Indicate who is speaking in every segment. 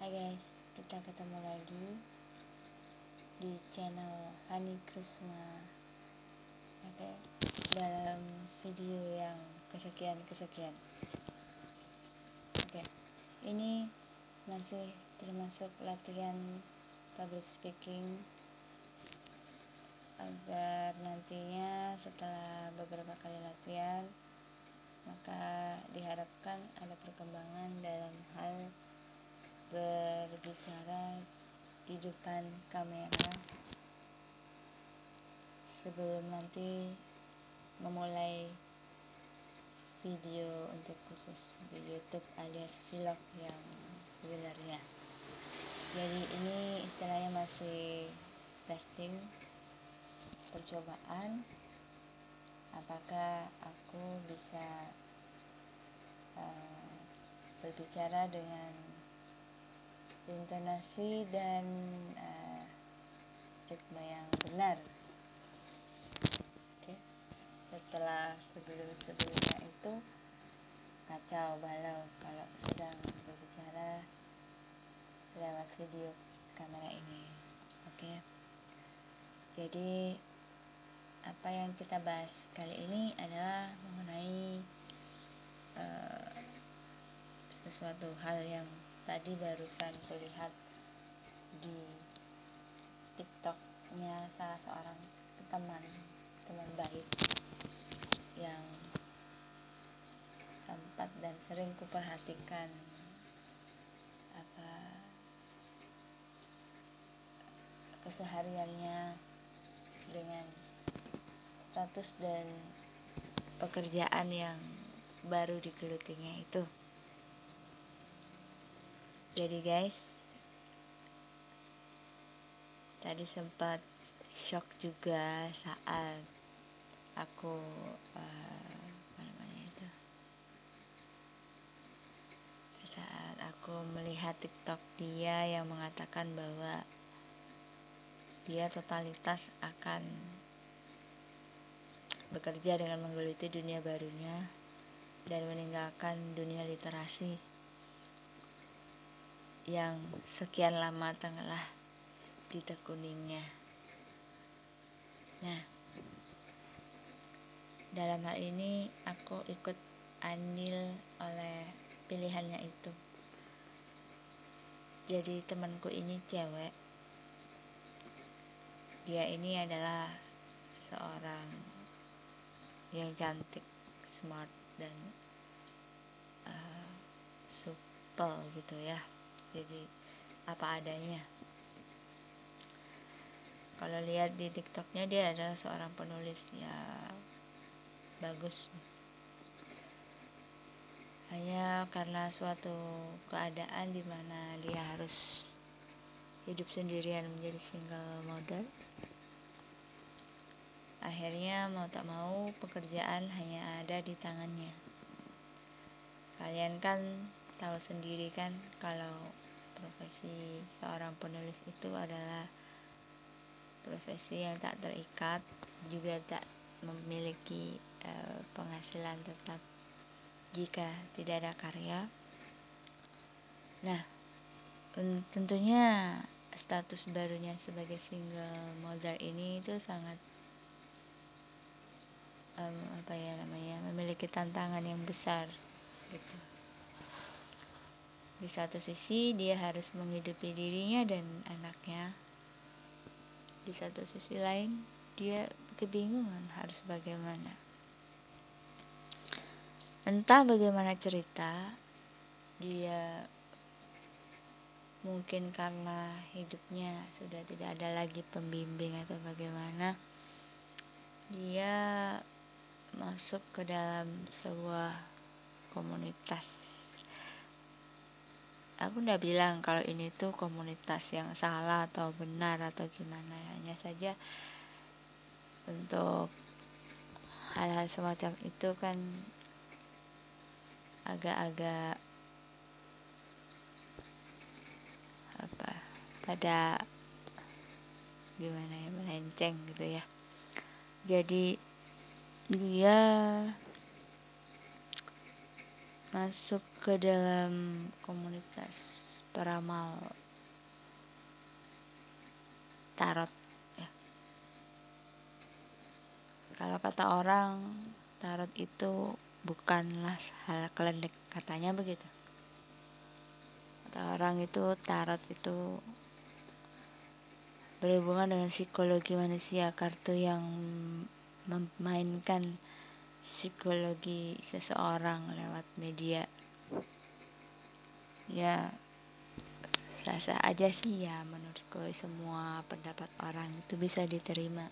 Speaker 1: Hai guys, kita ketemu lagi di channel Hani Krisma. Oke, dalam video yang kesekian. Oke, ini masih termasuk latihan public speaking agar nantinya setelah beberapa kali latihan maka diharapkan ada perkembangan dalam hal berbicara di depan kamera sebelum nanti memulai video untuk khusus di YouTube alias vlog yang sebenarnya. Jadi ini istilahnya masih testing, percobaan apakah aku bisa berbicara dengan intonasi dan ritme yang benar. Oke. Setelah sebelumnya itu kacau balau kalau sedang berbicara lewat video kamera ini. Oke. Jadi apa yang kita bahas kali ini adalah mengenai sesuatu hal yang tadi barusan kulihat di TikToknya salah seorang teman baik yang sempat dan sering kuperhatikan kesehariannya dengan status dan pekerjaan yang baru digelutinya itu. Jadi guys, tadi sempat shock juga saat aku saat aku melihat TikTok dia yang mengatakan bahwa dia totalitas akan bekerja dengan menggeluti dunia barunya dan meninggalkan dunia literasi yang sekian lama telah ditekuninya. Nah, dalam hal ini aku ikut andil oleh pilihannya itu. Jadi temanku ini cewek. Dia ini adalah seorang yang cantik, smart dan supel gitu ya. Jadi apa adanya. Kalau lihat di TikToknya dia adalah seorang penulis ya bagus. Hanya karena suatu keadaan di mana dia harus hidup sendirian menjadi single model, akhirnya mau tak mau pekerjaan hanya ada di tangannya. Kalian kan tahu sendiri kan kalau profesi seorang penulis itu adalah profesi yang tak terikat, juga tak memiliki penghasilan tetap jika tidak ada karya. Nah, tentunya status barunya sebagai single model ini itu sangat memiliki tantangan yang besar gitu. Di satu sisi dia harus menghidupi dirinya dan anaknya, di satu sisi lain dia kebingungan harus bagaimana. Entah bagaimana cerita, dia mungkin karena hidupnya sudah tidak ada lagi pembimbing atau bagaimana, dia masuk ke dalam sebuah komunitas. Aku nggak bilang kalau ini tuh komunitas yang salah atau benar atau gimana, hanya saja untuk hal-hal semacam itu kan agak-agak pada gimana ya, melenceng gitu ya. Jadi dia masuk ke dalam komunitas peramal tarot ya. Kalau kata orang, tarot itu bukanlah hal klinik, katanya begitu. Kata orang itu tarot itu berhubungan dengan psikologi manusia, kartu yang memainkan psikologi seseorang lewat media. Ya, sah-sah aja sih ya menurutku, semua pendapat orang itu bisa diterima.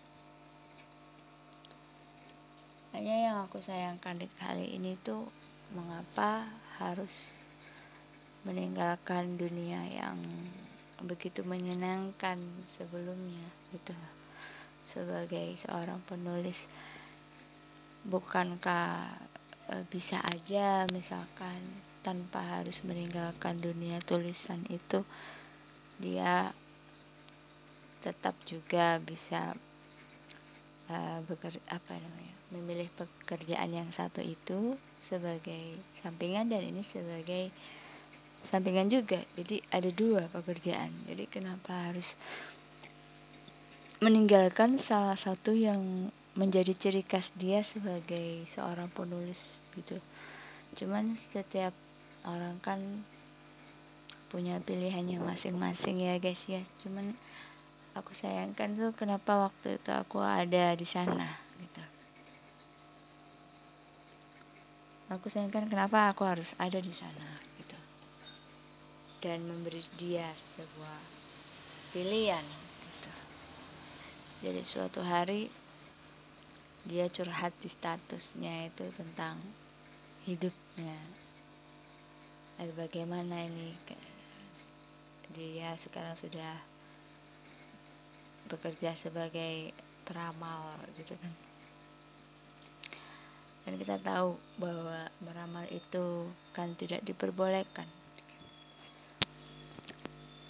Speaker 1: Hanya yang aku sayangkan di kali ini tuh, mengapa harus meninggalkan dunia yang begitu menyenangkan sebelumnya gitu. Sebagai seorang penulis, bukankah bisa aja misalkan tanpa harus meninggalkan dunia tulisan itu, dia tetap juga bisa memilih pekerjaan yang satu itu sebagai sampingan, dan ini sebagai sampingan juga. Jadi ada dua pekerjaan. Jadi kenapa harus meninggalkan salah satu yang menjadi ciri khas dia sebagai seorang penulis gitu. Cuman setiap orang kan punya pilihannya masing-masing ya guys ya. Cuman aku sayangkan tuh kenapa waktu itu aku ada di sana gitu. Aku sayangkan kenapa aku harus ada di sana gitu. Dan memberi dia sebuah pilihan gitu. Jadi suatu hari dia curhat di statusnya itu tentang hidupnya. Bagaimana ini, dia sekarang sudah bekerja sebagai peramal gitu kan. Dan kita tahu bahwa meramal itu kan tidak diperbolehkan.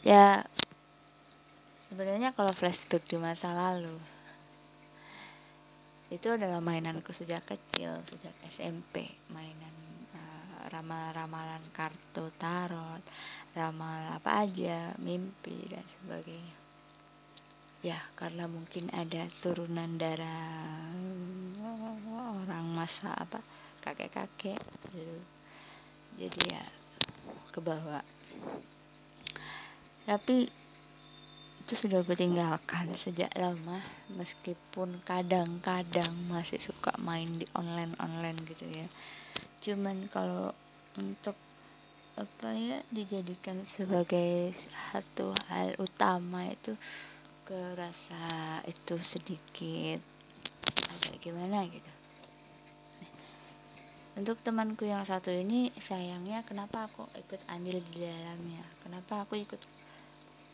Speaker 1: Ya, sebenarnya kalau flashback di masa lalu, itu adalah mainanku sejak kecil, sejak SMP. Mainan ramal-ramalan kartu tarot, ramal apa aja, mimpi dan sebagainya. Ya, karena mungkin ada turunan darah orang masa kakek-kakek gitu. Jadi ya kebawa. Tapi itu sudah gue tinggalkan sejak lama, meskipun kadang-kadang masih suka main di online gitu ya. Cuman kalau untuk dijadikan sebagai satu hal utama itu, kerasa itu sedikit agak gimana gitu. Untuk temanku yang satu ini, sayangnya kenapa aku ikut andil di dalamnya, kenapa aku ikut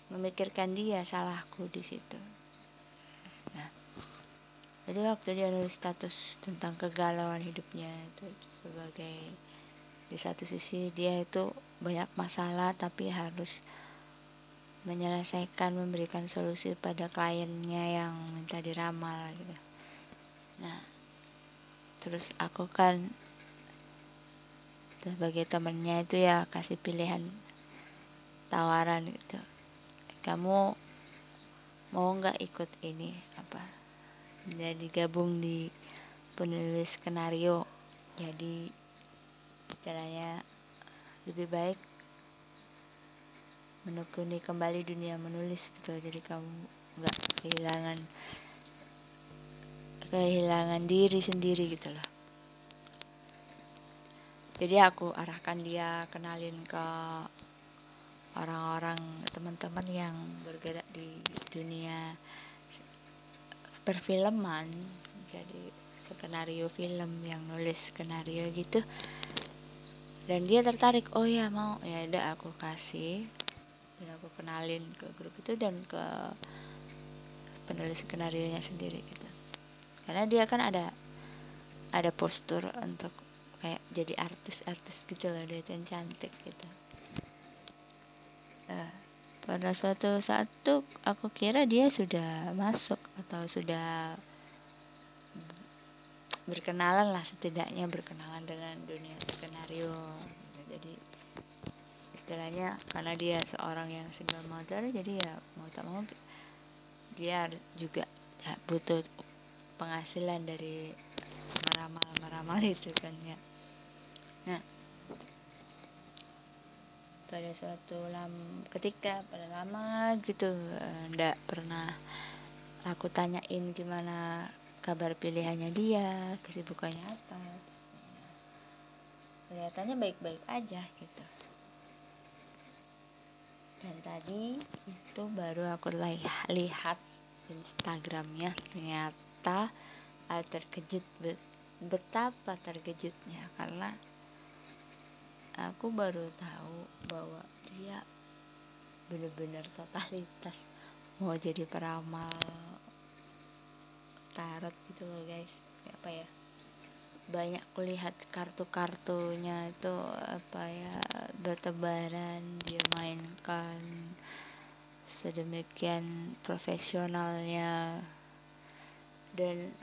Speaker 1: memikirkan dia, salahku di situ. Nah, jadi waktu dia nulis status tentang kegalauan hidupnya itu, sebagai di satu sisi dia itu banyak masalah tapi harus menyelesaikan, memberikan solusi pada kliennya yang minta diramal gitu. Nah, terus aku kan sebagai temennya itu ya kasih pilihan, tawaran gitu, kamu mau nggak ikut ini jadi gabung di penulis skenario, jadi istilahnya lebih baik menekuni kembali dunia menulis gitu. Jadi kamu nggak kehilangan diri sendiri gitu loh. Jadi aku arahkan dia, kenalin ke orang-orang, teman-teman yang bergerak di dunia perfilman, jadi skenario film, yang nulis skenario gitu. Dan dia tertarik, oh ya mau, ya udah aku kasih, dan aku kenalin ke grup itu dan ke penulis skenario nya sendiri gitu. Karena dia kan ada postur untuk kayak jadi artis gitu loh, dia kan cantik gitu. Pada suatu saat tuh aku kira dia sudah masuk atau sudah berkenalan lah, setidaknya berkenalan dengan dunia skenario. Jadi istilahnya karena dia seorang yang single mother, jadi ya mau tak mau dia juga ya, butuh penghasilan dari meramal itu kan ya. Nah, pada suatu ketika pada lama gitu ndak pernah aku tanyain gimana kabar pilihannya dia, kesibukannya apa. Kelihatannya baik-baik aja gitu. Dan tadi itu baru aku lihat Instagramnya, ternyata terkejut, betapa terkejutnya karena aku baru tahu bahwa dia bener-bener totalitas mau jadi peramal tarot gitu loh guys. Apa ya, banyak kulihat kartu-kartunya itu apa ya, bertebaran dia mainkan sedemikian profesionalnya, dan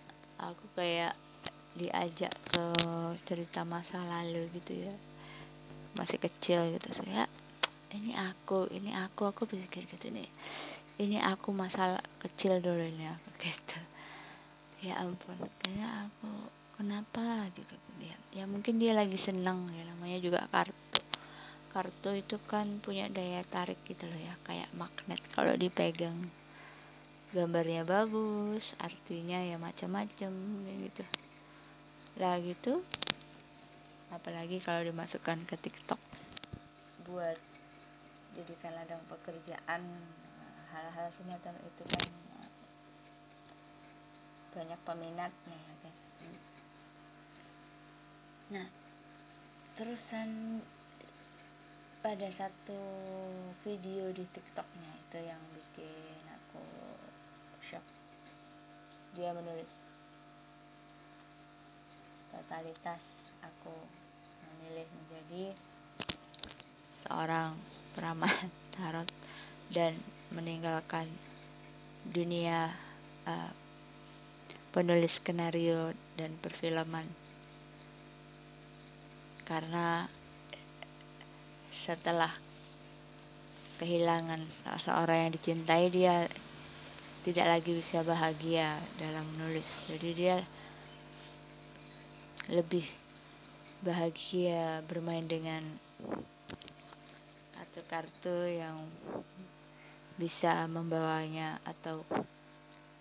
Speaker 1: aku kayak diajak ke cerita masa lalu gitu ya, masih kecil gitu. Saya ini aku pikir gitu nih, ini aku masa kecil dulu ini aku gitu. Ya ampun, kayaknya aku kenapa gitu dia. Ya mungkin dia lagi seneng ya, namanya juga kartu itu kan punya daya tarik gitu loh ya, kayak magnet. Kalau dipegang gambarnya bagus, artinya ya macam-macam gitu lah gitu. Apalagi kalau dimasukkan ke TikTok buat jadikan ladang pekerjaan, hal-hal semacam itu kan banyak peminatnya ya guys. Nah, terusan pada satu video di TikToknya itu yang bikin aku shock. Dia menulis, totalitas aku memilih menjadi seorang peramal tarot dan meninggalkan dunia uh, penulis skenario dan perfilman, karena setelah kehilangan seorang yang dicintai, dia tidak lagi bisa bahagia dalam menulis. Jadi dia lebih bahagia bermain dengan kartu-kartu yang bisa membawanya atau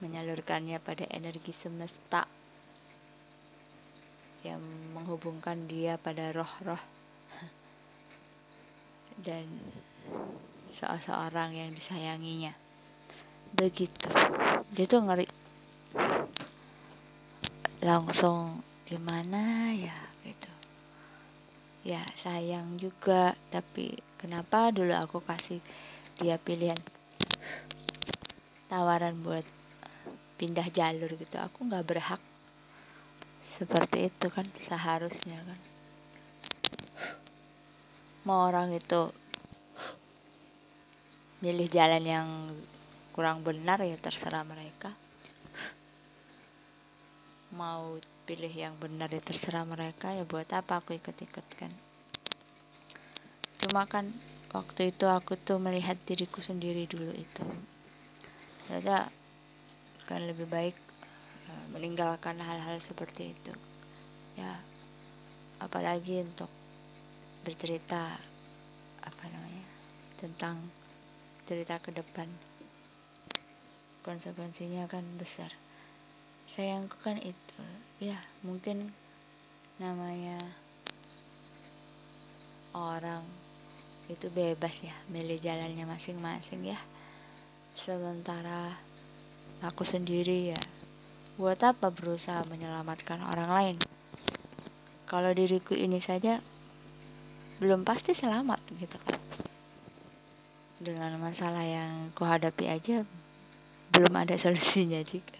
Speaker 1: menyalurkannya pada energi semesta yang menghubungkan dia pada roh-roh dan seseorang yang disayanginya. Begitu. Dia tuh ngeri, langsung gimana ya gitu. Ya sayang juga, tapi kenapa dulu aku kasih dia pilihan tawaran buat pindah jalur gitu. Aku nggak berhak seperti itu kan, seharusnya kan. Mau orang itu milih jalan yang kurang benar ya terserah mereka, mau pilih yang benar ya terserah mereka. Ya buat apa aku ikut-ikut kan. Cuma kan waktu itu aku tuh melihat diriku sendiri dulu itu, ternyata kan lebih baik meninggalkan hal-hal seperti itu ya. Apalagi untuk bercerita apa namanya tentang cerita ke depan, konsekuensinya kan besar. Sayangku kan itu ya, mungkin namanya orang itu bebas ya, milih jalannya masing-masing ya. Sementara aku sendiri ya, buat apa berusaha menyelamatkan orang lain kalau diriku ini saja belum pasti selamat gitu kan. Dengan masalah yang kuhadapi aja belum ada solusinya juga.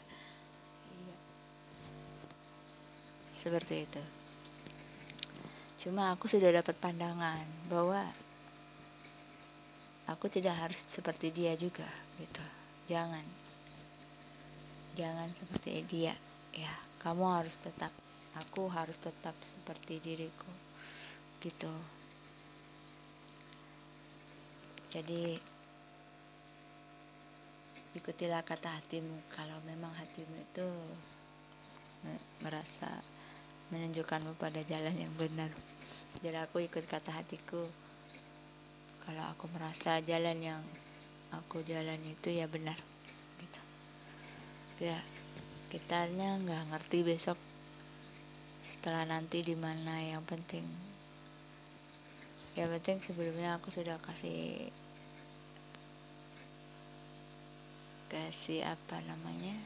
Speaker 1: Seperti itu. Cuma aku sudah dapat pandangan bahwa aku tidak harus seperti dia juga gitu. Jangan seperti dia ya. Aku harus tetap seperti diriku gitu. Jadi ikutilah kata hatimu kalau memang hatimu itu merasa menunjukkanmu pada jalan yang benar. Jadi aku ikut kata hatiku. Kalau aku merasa jalan yang aku jalan itu ya benar gitu. Ya, kitanya nggak ngerti besok setelah nanti di mana. Yang penting sebelumnya aku sudah kasih apa namanya,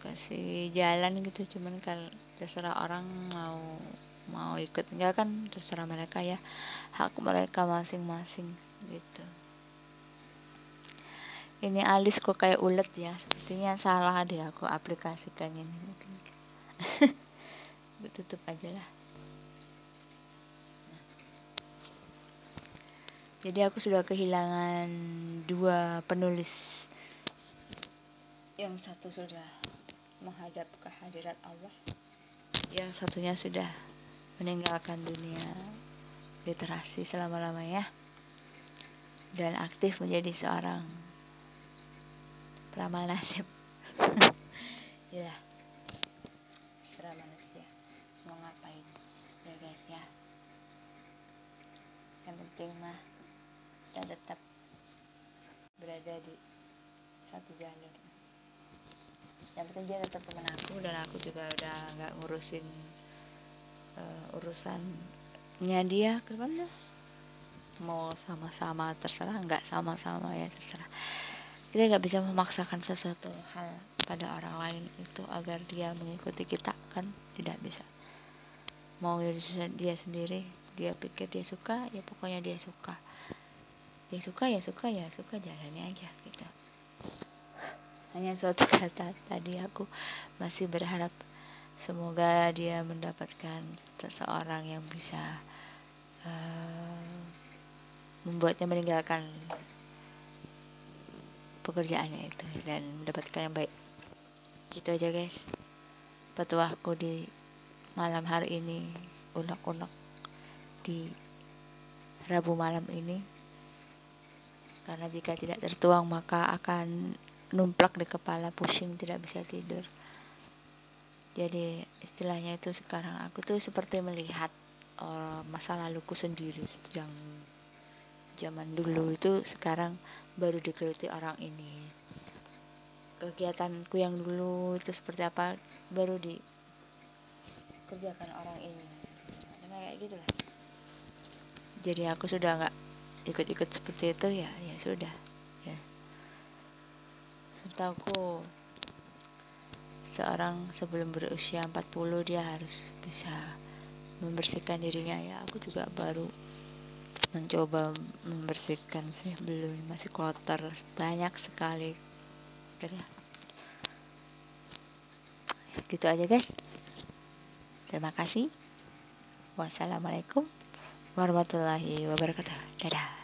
Speaker 1: kasih jalan gitu. Cuman kalau terserah orang mau ikut enggak kan terserah mereka ya, hak mereka masing-masing gitu. Ini alis kok kayak ulet ya, sepertinya salah deh aku aplikasikannya ini. Tutup aja lah. Jadi aku sudah kehilangan 2 penulis. Yang satu sudah menghadap ke hadirat Allah, yang satunya sudah meninggalkan dunia literasi selama-lamanya dan aktif menjadi seorang peramal nasib. Ya, serah manusia mau ngapain ya guys ya. Yang penting mah kita tetap berada di satu jalur. Yang penting dia tetap teman aku dan aku juga udah nggak ngurusin urusannya dia ke mana. Mau sama-sama terserah, nggak sama-sama ya terserah. Kita nggak bisa memaksakan sesuatu hal pada orang lain itu agar dia mengikuti kita, kan tidak bisa. Mau dia sendiri, dia pikir dia suka ya pokoknya dia suka ya suka jalannya aja gitu. Hanya suatu kata tadi aku masih berharap semoga dia mendapatkan seseorang yang bisa membuatnya meninggalkan pekerjaannya itu dan mendapatkan yang baik. Gitu aja guys petuahku di malam hari ini, unek-unek di Rabu malam ini. Karena jika tidak tertuang maka akan numplak di kepala, pusing, tidak bisa tidur. Jadi istilahnya itu sekarang aku tuh seperti melihat masa laluku sendiri yang zaman dulu itu sekarang baru digeluti orang ini. Kegiatanku yang dulu itu seperti apa baru dikerjakan orang ini. Kayak gitu lah. Jadi aku sudah nggak ikut-ikut seperti itu ya sudah ya. Setahuku seorang sebelum berusia 40 dia harus bisa membersihkan dirinya ya. Aku juga baru mencoba membersihkan sih, belum, masih kotor banyak sekali gitu aja guys. Terima kasih. Wassalamualaikum warahmatullahi wabarakatuh. Dadah.